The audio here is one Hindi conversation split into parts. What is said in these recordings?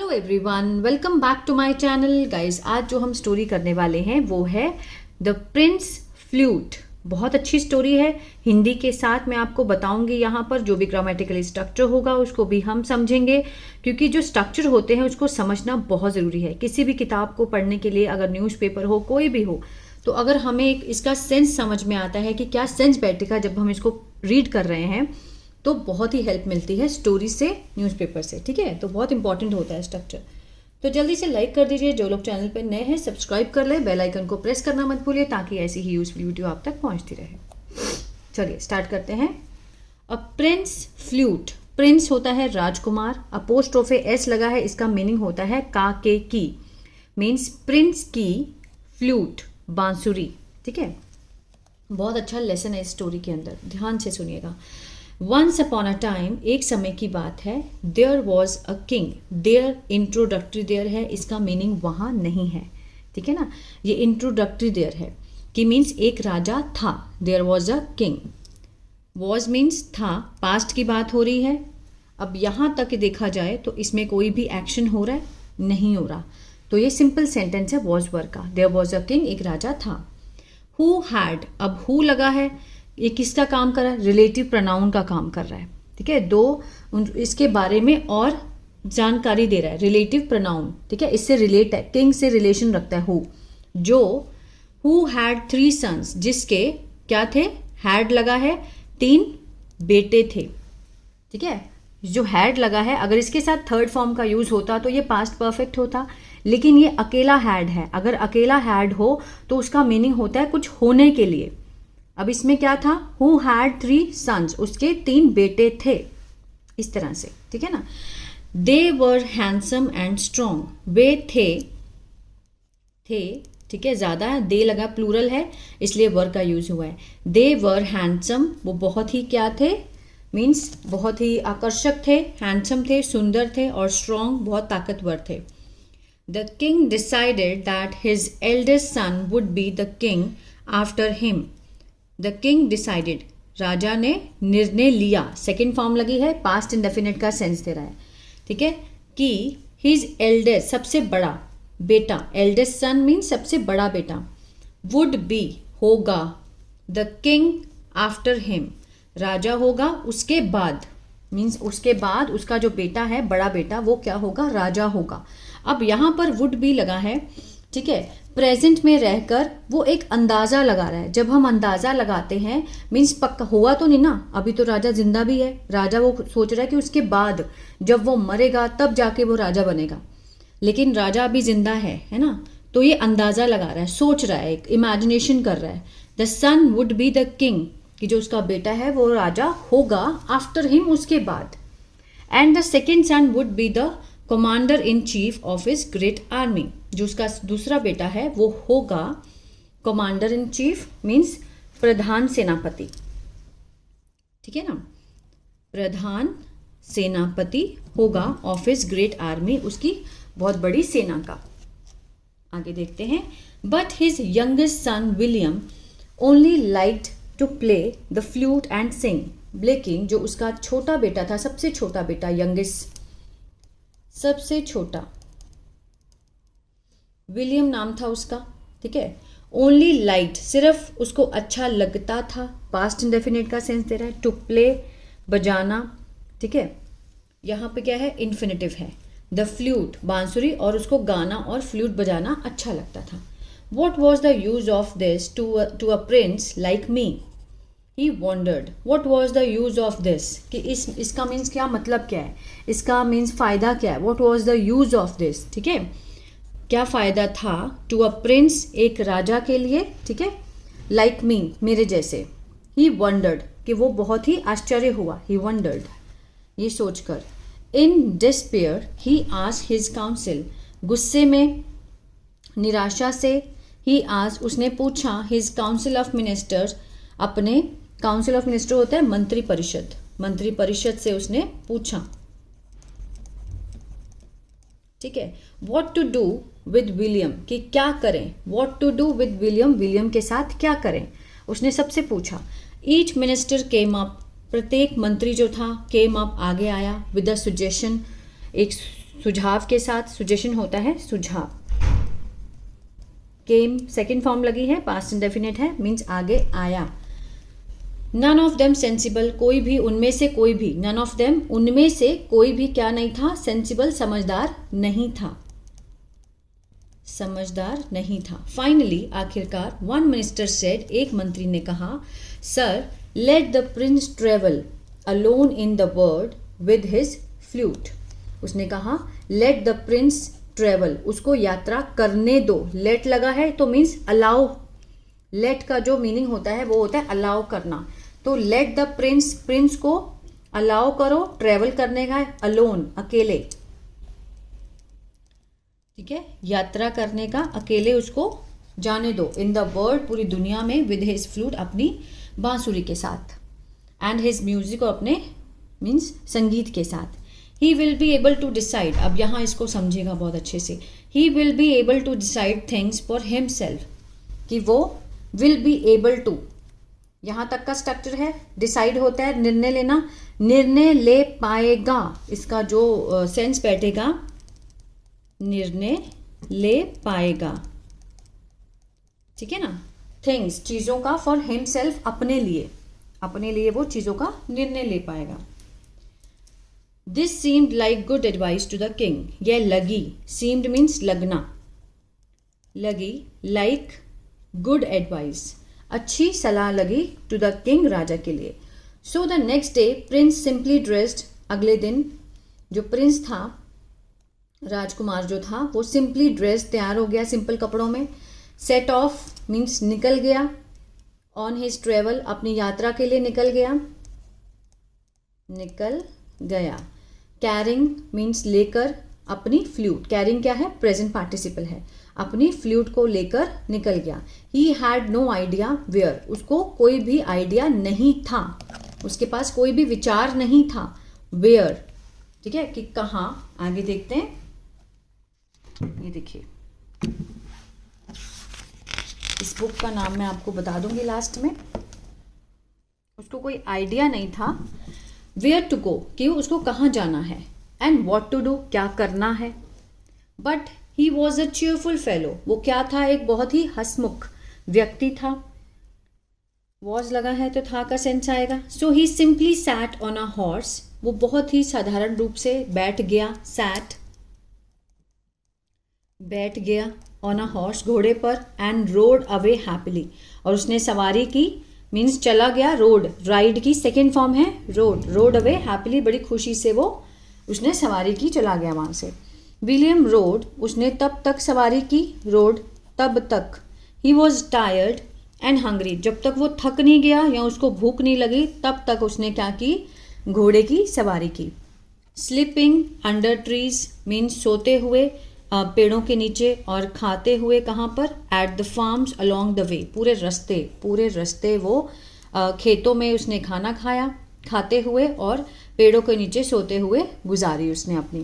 Hello everyone, welcome back to my channel guys. आज जो हम स्टोरी करने वाले हैं वो है द प्रिंस फ्लूट। बहुत अच्छी स्टोरी है। हिंदी के साथ मैं आपको बताऊंगी यहाँ पर जो भी ग्रामेटिकल स्ट्रक्चर होगा उसको भी हम समझेंगे, क्योंकि जो स्ट्रक्चर होते हैं उसको समझना बहुत ज़रूरी है किसी भी किताब को पढ़ने के लिए। अगर न्यूज़पेपर हो कोई भी हो तो अगर हमें इसका सेंस समझ में आता है कि क्या सेंस बैठेगा जब हम इसको रीड कर रहे हैं तो बहुत ही हेल्प मिलती है स्टोरी से, न्यूज़पेपर से। ठीक है, तो बहुत इंपॉर्टेंट होता है स्ट्रक्चर। तो जल्दी से लाइक कर दीजिए, जो लोग चैनल पर नए हैं सब्सक्राइब कर ले, बेल आइकन को प्रेस करना मत भूलिए ताकि ऐसी ही यूजफुल वीडियो आप तक पहुंचती रहे। चलिए स्टार्ट करते हैं। अ प्रिंस फ्लूट, प्रिंस होता है राजकुमार, अपोस्ट्रोफे एस लगा है, इसका मीनिंग होता है का के की, मीन्स प्रिंस की फ्लूट बांसुरी। ठीक है, बहुत अच्छा लेसन है इस स्टोरी के अंदर, ध्यान से सुनिएगा। वंस अपॉन अ टाइम, एक समय की बात है। There was a king, there introductory there है, इसका मीनिंग वहाँ नहीं है। ठीक है ना, ये इंट्रोडक्टरी देयर है कि मीन्स एक राजा था। There was a king, was means था, पास्ट की बात हो रही है। अब यहाँ तक देखा जाए तो इसमें कोई भी एक्शन हो रहा है नहीं हो रहा, तो ये सिंपल सेंटेंस है वॉज वर्ड का। देयर वॉज अ किंग, एक राजा था। हु हैड, अब हु लगा है, ये किसका काम कर रहा है? रिलेटिव प्रोनाउन का काम कर रहा है। ठीक है, इसके बारे में और जानकारी दे रहा है, रिलेटिव प्रोनाउन। ठीक है, इससे रिलेट है, किंग से रिलेशन रखता है हु। जो हु हैड 3 सन्स, जिसके क्या थे? हैड लगा है, 3 बेटे थे। ठीक है, जो हैड लगा है अगर इसके साथ थर्ड फॉर्म का यूज होता तो ये पास्ट परफेक्ट होता, लेकिन ये अकेला हैड है। अगर अकेला हैड हो तो उसका मीनिंग होता है कुछ होने के लिए। अब इसमें क्या था? हु हैड 3 सन्स, उसके 3 बेटे थे, इस तरह से। ठीक है ना। दे वर हैंडसम एंड स्ट्रॉन्ग, वे थे, ठीक है, ज्यादा है, दे लगा, प्लूरल है इसलिए वर का यूज हुआ है। दे वर हैंडसम, वो बहुत ही क्या थे? मीन्स बहुत ही आकर्षक थे, हैंडसम थे, सुंदर थे, और स्ट्रॉन्ग बहुत ताकतवर थे। The king decided that his eldest son would be the king after him. The king decided, राजा ने निर्णय लिया, सेकेंड फॉर्म लगी है, पास्ट इंडेफिनिट का सेंस दे रहा है। ठीक है, कि हिज एल्डेस्ट, सबसे बड़ा बेटा, एल्डेस्ट सन मीन सबसे बड़ा बेटा, वुड बी होगा, द किंग आफ्टर हिम, राजा होगा उसके बाद, मीन्स उसके बाद उसका जो बेटा है, बड़ा बेटा, वो क्या होगा? राजा होगा। अब यहाँ पर वुड बी लगा है। ठीक है, प्रेजेंट में रहकर वो एक अंदाजा लगा रहा है। जब हम अंदाजा लगाते हैं मीन्स पक्का हुआ तो नहीं ना, अभी तो राजा जिंदा भी है। राजा वो सोच रहा है कि उसके बाद जब वो मरेगा तब जाके वो राजा बनेगा, लेकिन राजा अभी जिंदा है ना, तो ये अंदाजा लगा रहा है, सोच रहा है, एक इमेजिनेशन कर रहा है। The son would be the king, कि जो उसका बेटा है वो राजा होगा, आफ्टर हिम, उसके बाद। And the second sun would be the commander in chief of his great army, जो उसका दूसरा बेटा है वो होगा कमांडर इन चीफ, मीन्स प्रधान सेनापति। ठीक है ना, प्रधान सेनापति होगा ऑफ हिज ग्रेट आर्मी, उसकी बहुत बड़ी सेना का। आगे देखते हैं। But his youngest son William only liked to play the flute and sing, लेकिन जो उसका छोटा बेटा था, सबसे छोटा बेटा, यंगेस्ट, सबसे छोटा, विलियम नाम था उसका। ठीक है, ओनली लाइट, सिर्फ उसको अच्छा लगता था, पास्ट इंडेफिनिट का सेंस दे रहा है। टू प्ले, बजाना। ठीक है, यहाँ पे क्या है? इन्फिनेटिव है। द फ्लूट, बांसुरी, और उसको गाना और फ्लूट बजाना अच्छा लगता था। What was the use of this to a prince like me? He wondered. What was the use of this, कि इसका मीन्स क्या, मतलब क्या है, इसका मीन्स फायदा क्या है? What was the use of this, ठीक है, क्या फायदा था? टू अ प्रिंस, एक राजा के लिए। ठीक है, लाइक मी, मेरे जैसे। ही वंडर्ड, कि वो बहुत ही आश्चर्य हुआ, ही वंडर्ड, ये सोचकर। इन despair he asked his council, गुस्से में, निराशा से, ही आस्क्ड, उसने पूछा, हिज काउंसिल ऑफ मिनिस्टर्स, अपने काउंसिल ऑफ मिनिस्टर होता है मंत्री परिषद, मंत्री परिषद से उसने पूछा। ठीक है, what to do with William, कि क्या करें? What to do with William, William के साथ क्या करें, उसने सबसे पूछा। ईच मिनिस्टर केम अप, प्रत्येक मंत्री जो था केम अप, आगे आया, विद अ सजेशन, एक सुझाव के साथ, सुजेशन होता है सुझाव। केम सेकेंड फॉर्म लगी है, पास्ट इंडेफिनिट है, मीन्स आगे आया। नन ऑफ देम सेंसिबल, कोई भी उनमें से कोई भी, नन ऑफ देम उनमें से कोई भी क्या नहीं था, सेंसिबल समझदार नहीं था, समझदार नहीं था। फाइनली आखिरकार वन मिनिस्टर सेड, एक मंत्री ने कहा, sir let the Prince travel alone in the world with his flute. उसने कहा लेट द प्रिंस ट्रेवल, उसको यात्रा करने दो। लेट लगा है तो मीन्स अलाउ, लेट का जो मीनिंग होता है वो होता है अलाउ करना। तो लेट द प्रिंस, प्रिंस को अलाउ करो ट्रेवल करने का, अलोन अकेले, ठीक है, यात्रा करने का, अकेले उसको जाने दो। इन द वर्ल्ड, पूरी दुनिया में, विद हिज फ्लूट, अपनी बांसुरी के साथ, एंड हिज म्यूजिक, और अपने मीन्स संगीत के साथ। He will be able to decide, अब यहाँ इसको समझेगा बहुत अच्छे से। He will be able to decide things for himself, कि वो विल बी एबल टू, यहाँ तक का स्ट्रक्चर है। डिसाइड होता है निर्णय लेना, निर्णय ले पाएगा, इसका जो सेंस बैठेगा, निर्णय ले पाएगा, ठीक है ना। थिंग्स, चीज़ों का, फॉर हिमसेल्फ, अपने लिए, अपने लिए वो चीज़ों का निर्णय ले पाएगा। This seemed like good advice to the king, यह लगी, सीम्ड मीन्स लगना, लगी, लाइक गुड एडवाइस, अच्छी सलाह लगी, टू द किंग, राजा के लिए। So the next day Prince simply dressed, अगले दिन जो प्रिंस था, राजकुमार जो था, वो सिंपली ड्रेस, तैयार हो गया सिंपल कपड़ों में। सेट ऑफ मीन्स निकल गया, ऑन हिज ट्रेवल, अपनी यात्रा के लिए निकल गया, निकल गया। कैरिंग मीन्स लेकर, अपनी फ्लूट, कैरिंग क्या है, प्रेजेंट पार्टिसिपल है, अपनी फ्लूट को लेकर निकल गया। He had no idea where, उसको कोई भी आइडिया नहीं था, उसके पास कोई भी विचार नहीं था, वेयर, ठीक है, कि कहाँ। आगे देखते हैं, ये देखिए, इस बुक का नाम मैं आपको बता दूंगी लास्ट में। उसको कोई आइडिया नहीं था, वेयर टू गो, कि उसको कहाँ जाना है, एंड वॉट टू डू, क्या करना है। But he was a cheerful fellow, वो क्या था, एक बहुत ही हंसमुख व्यक्ति था। वॉज लगा है तो था का सेंस आएगा। So he simply sat on a horse, वो बहुत ही साधारण रूप से बैठ गया, सैट, बैठ गया, ऑन अ हॉर्स, घोड़े पर, एंड रोड अवे हैप्पीली, और उसने सवारी की, मीन्स चला गया, रोड, राइड की सेकेंड फॉर्म है रोड, रोड अवे हैप्पीली, बड़ी खुशी से वो उसने सवारी की, चला गया वहाँ से। विलियम रोड, उसने तब तक सवारी की, रोड तब तक। He was tired and hungry, जब तक वो थक नहीं गया या उसको भूख नहीं लगी तब तक उसने क्या की, घोड़े की सवारी की। स्लीपिंग अंडर ट्रीज मीन्स सोते हुए पेड़ों के नीचे, और खाते हुए कहाँ पर, at the farms along the way, पूरे रास्ते वो खेतों में उसने खाना खाया, खाते हुए, और पेड़ों के नीचे सोते हुए गुजारी उसने अपनी।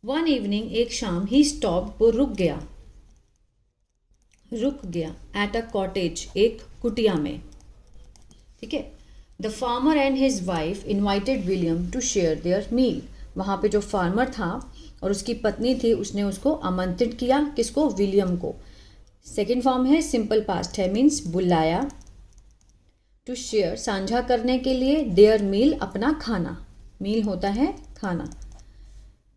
वन इवनिंग, एक शाम, ही स्टॉप, वो रुक गया एट अ कॉटेज, एक कुटिया में, ठीक है। The farmer and his wife invited William to share their meal, वहाँ पे जो फार्मर था और उसकी पत्नी थी, उसने उसको आमंत्रित किया, किसको, विलियम को। सेकेंड फॉर्म है सिंपल पास्ट है, मीन्स बुलाया। टू शेयर, साझा करने के लिए, देयर मील, अपना खाना, मील होता है खाना,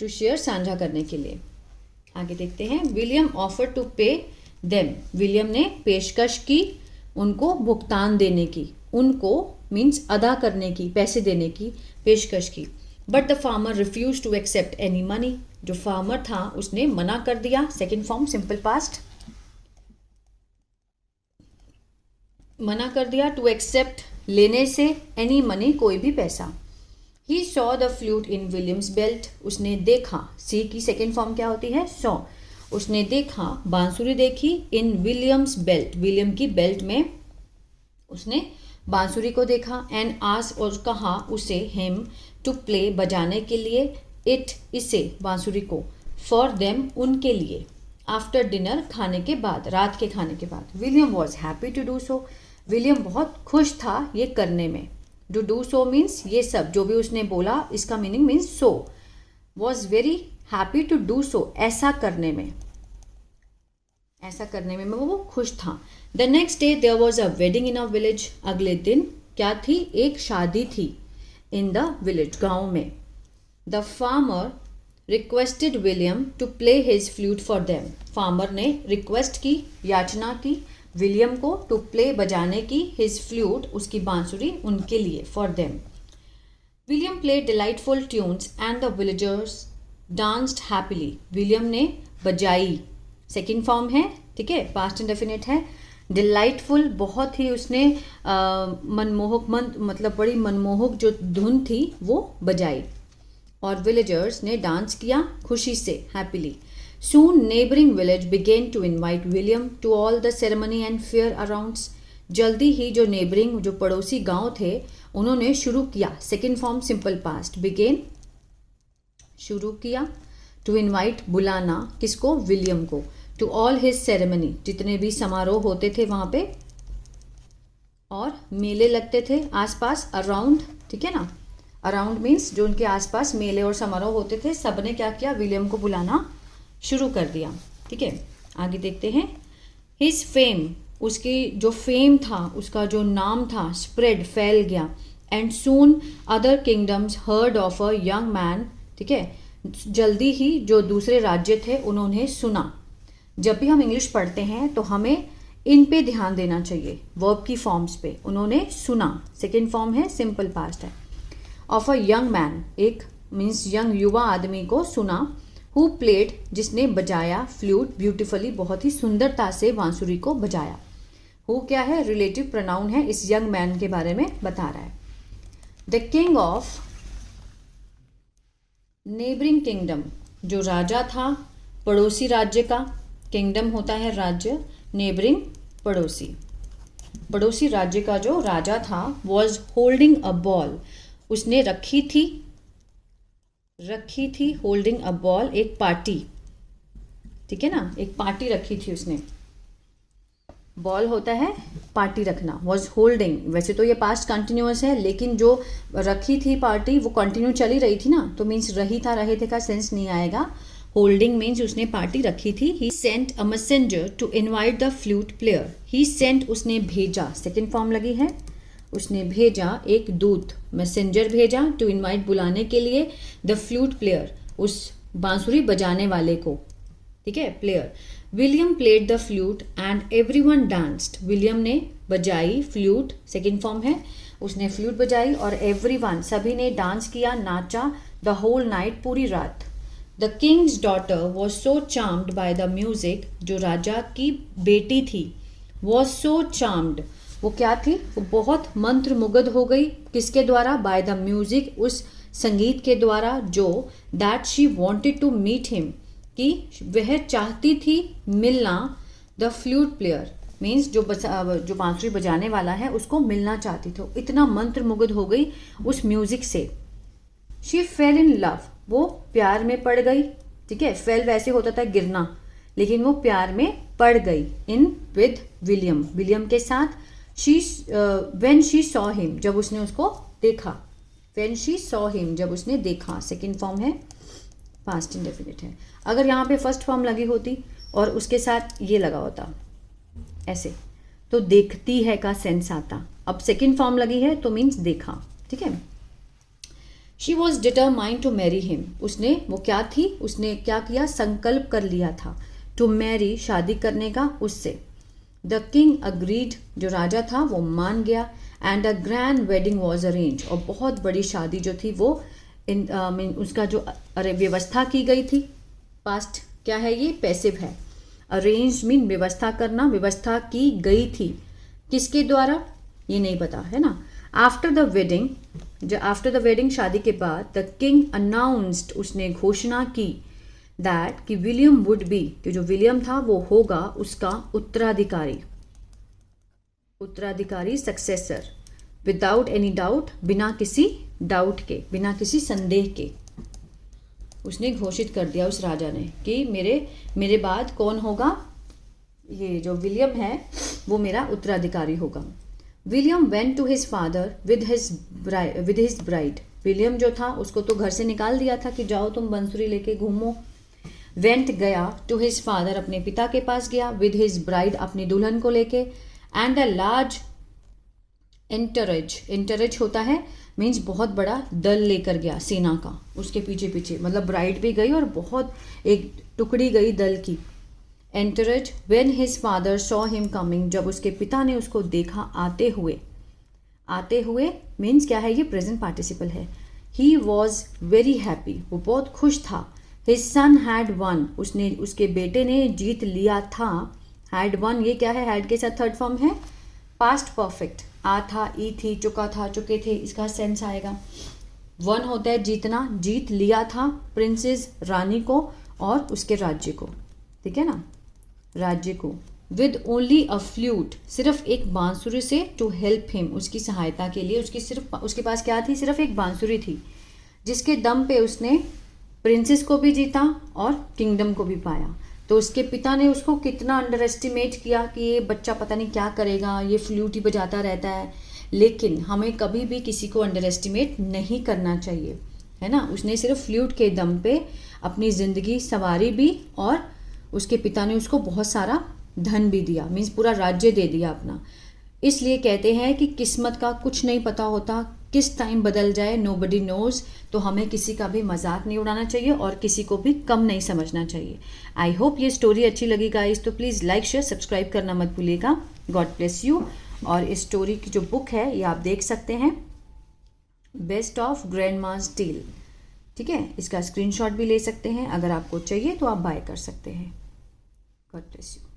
टू शेयर साझा करने के लिए। आगे देखते हैं, William offer to pay them, William ने पेशकश की, उनको भुगतान देने की, उनको मीन्स अदा करने की, पैसे देने की पेशकश की। But the farmer refuse to accept any money, जो फार्मर था उसने मना कर दिया, सेकेंड फॉर्म सिंपल पास्ट, मना कर दिया, टू एक्सेप्ट, लेने से, एनी मनी, कोई भी पैसा। He saw the flute in Williams belt, उसने देखा, सी की सेकेंड फॉर्म क्या होती है, सॉ, उसने देखा, बांसुरी देखी, इन विलियम्स बेल्ट, विलियम की बेल्ट में उसने बांसुरी को देखा, एंड आस, और कहा उसे, हिम, टू प्ले, बजाने के लिए, इट, इसे, बांसुरी को, फॉर देम, उनके लिए, आफ्टर डिनर, खाने के बाद, रात के खाने के बाद। William was happy to do so, William बहुत खुश था ये करने में। टू डू सो मीन्स ये सब जो भी उसने बोला, इसका meaning means so. Was very happy to do so, ऐसा करने में वो खुश था। The next day there was a wedding in a village, अगले दिन क्या थी, एक शादी थी इन द विलेज, गांव में। The farmer requested William to play his flute for them, farmer ने रिक्वेस्ट की, याचना की विलियम को टू प्ले, बजाने की, हिज फ्लूट, उसकी बांसुरी, उनके लिए, for them. William play delightful tunes and the villagers danced happily, William ने बजाई, सेकेंड फॉर्म है, ठीक है, पास्ट इंडेफिनिट है। डिलाइटफुल, बहुत ही उसने मनमोहक, मतलब बड़ी मनमोहक जो धुन थी वो बजाई, और विलेजर्स ने डांस किया खुशी से, happily. Soon neighbouring village began to invite William to all the ceremony and fair arounds, जल्दी ही जो नेबरिंग, जो पड़ोसी गांव थे, उन्होंने शुरू किया, second form simple past, began, शुरू किया, टू इनवाइट, बुलाना, किसको, विलियम को, टू ऑल हिज सेरेमनी, जितने भी समारोह होते थे वहां पे, और मेले लगते थे आसपास, अराउंड, ठीक है ना, अराउंड मीन्स जो उनके आसपास मेले और समारोह होते थे, सबने क्या किया, विलियम को बुलाना शुरू कर दिया, ठीक है। आगे देखते हैं। हिज फेम, उसकी जो फेम था, उसका जो नाम था, स्प्रेड, फैल गया, and soon other kingdoms heard of a young man, ठीक है, जल्दी ही जो दूसरे राज्य थे उन्होंने सुना। जब भी हम इंग्लिश पढ़ते हैं तो हमें इन पे ध्यान देना चाहिए, वर्ब की फॉर्म्स पे। उन्होंने सुना, सेकेंड फॉर्म है, सिंपल पास्ट है। ऑफ अ यंग मैन, एक मीन्स यंग, युवा आदमी को सुना। हु प्लेड, जिसने बजाया, फ्लूट, ब्यूटिफुली, बहुत ही सुंदरता से बांसुरी को बजाया। हु क्या है, रिलेटिव प्रोनाउन है, इस यंग मैन के बारे में बता रहा है। The king of neighbouring kingdom, जो राजा था पड़ोसी राज्य का, किंगडम होता है राज्य, नेबरिंग पड़ोसी, पड़ोसी राज्य का जो राजा था, वॉज होल्डिंग अ बॉल, उसने रखी थी, होल्डिंग अ बॉल, एक पार्टी, ठीक है ना, एक पार्टी रखी थी उसने, बॉल होता है पार्टी रखना, वॉज होल्डिंग, वैसे तो ये पास्ट कंटिन्यूअस है, लेकिन जो रखी थी पार्टी वो कंटिन्यू चली रही थी ना, तो मीन्स रही था, रहे थे का सेंस नहीं आएगा। होल्डिंग मीन्स उसने पार्टी रखी थी। He sent a messenger to invite the flute player, he sent, उसने भेजा, सेकेंड फॉर्म लगी है, उसने भेजा एक दूत, मैसेंजर भेजा, टू इनवाइट, बुलाने के लिए, द फ्लूट प्लेयर, उस बांसुरी बजाने वाले को, ठीक है, player. William played the flute and everyone danced, William ने बजाई फ्लूट, सेकेंड फॉर्म है, उसने फ्लूट बजाई और एवरीवन, सभी ने डांस किया, नाचा, द होल नाइट, पूरी रात। The Kings daughter was so charmed by the music, जो राजा की बेटी थी, वॉज सो चार्म्ड, वो क्या थी, वो बहुत मंत्र मुग्ध हो गई, किसके द्वारा, बाय द म्यूजिक, उस संगीत के द्वारा, जो that she wanted to meet him, कि वह चाहती थी मिलना, द फ्लूट प्लेयर मीन्स जो बांसुरी बजाने वाला है उसको मिलना चाहती थी, इतना मंत्र मुग्ध हो गई उस म्यूजिक से। शी फेल इन लव, वो प्यार में पड़ गई, ठीक है, फेल वैसे होता था गिरना, लेकिन वो प्यार में पड़ गई, इन विद विलियम, विलियम के साथ। She when she saw him, जब उसने उसको देखा, व्हेन शी सॉ हिम, जब उसने देखा, सेकेंड फॉर्म है, पास्ट इंडेफिनिट है। अगर यहाँ पे फर्स्ट फॉर्म लगी होती और उसके साथ ये लगा होता ऐसे, तो देखती है का सेंस आता। अब सेकेंड फॉर्म लगी है तो मीन्स देखा, ठीक है। She was determined to marry him, उसने, वो क्या थी, उसने क्या किया, संकल्प कर लिया था, टू मैरी, शादी करने का उससे। द किंग अग्रीड, जो राजा था वो मान गया, and a grand wedding was arrange, और बहुत बड़ी शादी जो थी वो उसका जो व्यवस्था की गई थी, पास्ट क्या है, ये पैसिव है, अरेंज मीन व्यवस्था करना, व्यवस्था की गई थी, किसके द्वारा ये नहीं पता है ना। आफ्टर द वेडिंग, जो आफ्टर द वेडिंग, शादी के बाद, द किंग अनाउंस्ड, उसने घोषणा की, दैट कि विलियम वुड बी, कि जो विलियम था वो होगा उसका उत्तराधिकारी, उत्तराधिकारी, सक्सेसर, विदाउट एनी डाउट, बिना किसी डाउट के, बिना किसी संदेह के, उसने घोषित कर दिया उस राजा ने कि मेरे बाद कौन होगा, ये जो विलियम है वो मेरा उत्तराधिकारी होगा। William went to his father with his bride, William जो था उसको तो घर से निकाल दिया था कि जाओ तुम बंसुरी लेके घूमो। वेंट गया टू हिज फादर, अपने पिता के पास गया, विद हिज ब्राइड, अपनी दुल्हन को लेके, एंड अ लार्ज एंटरेज होता है मीन्स बहुत बड़ा दल लेकर गया सेना का, उसके पीछे पीछे, मतलब ब्राइड भी गई और बहुत एक टुकड़ी गई दल की। Entourage when his father saw him coming, जब उसके पिता ने उसको देखा आते हुए मीन्स क्या है, ये प्रेजेंट पार्टिसिपल है। ही वॉज वेरी हैप्पी, वो बहुत खुश था। हिज सन हैड वन, उसके बेटे ने जीत लिया था। हैड वन, ये क्या है, हैड के साथ थर्ड फॉर्म है पास्ट परफेक्ट, आ था, ई थी, चुका था, चुके थे, इसका सेंस आएगा। वन होता है जीतना, जीत लिया था प्रिंसेस रानी को और उसके राज्य को, ठीक है ना, राज्य को। विद ओनली अ फ्लूट, सिर्फ एक बांसुरी से, टू हेल्प हिम, उसकी सहायता के लिए, उसके पास क्या थी, सिर्फ एक बांसुरी थी, जिसके दम पे उसने प्रिंसेस को भी जीता और किंगडम को भी पाया। तो उसके पिता ने उसको कितना अंडर एस्टिमेट किया कि ये बच्चा पता नहीं क्या करेगा, ये फ्लूट ही बजाता रहता है। लेकिन हमें कभी भी किसी को अंडर एस्टिमेट नहीं करना चाहिए, है ना। उसने सिर्फ फ्लूट के दम पे अपनी ज़िंदगी संवारी भी और उसके पिता ने उसको बहुत सारा धन भी दिया, मीन्स पूरा राज्य दे दिया अपना। इसलिए कहते हैं कि किस्मत का कुछ नहीं पता होता, किस टाइम बदल जाए, नोबडी नोज। तो हमें किसी का भी मजाक नहीं उड़ाना चाहिए और किसी को भी कम नहीं समझना चाहिए। आई होप ये स्टोरी अच्छी लगी गाइस, तो प्लीज़ लाइक शेयर सब्सक्राइब करना मत भूलिएगा। God bless you. और इस स्टोरी की जो बुक है ये आप देख सकते हैं, बेस्ट ऑफ ग्रैंडमाज टेल, ठीक है। इसका स्क्रीनशॉट भी ले सकते हैं, अगर आपको चाहिए तो आप बाय कर सकते हैं। God bless you.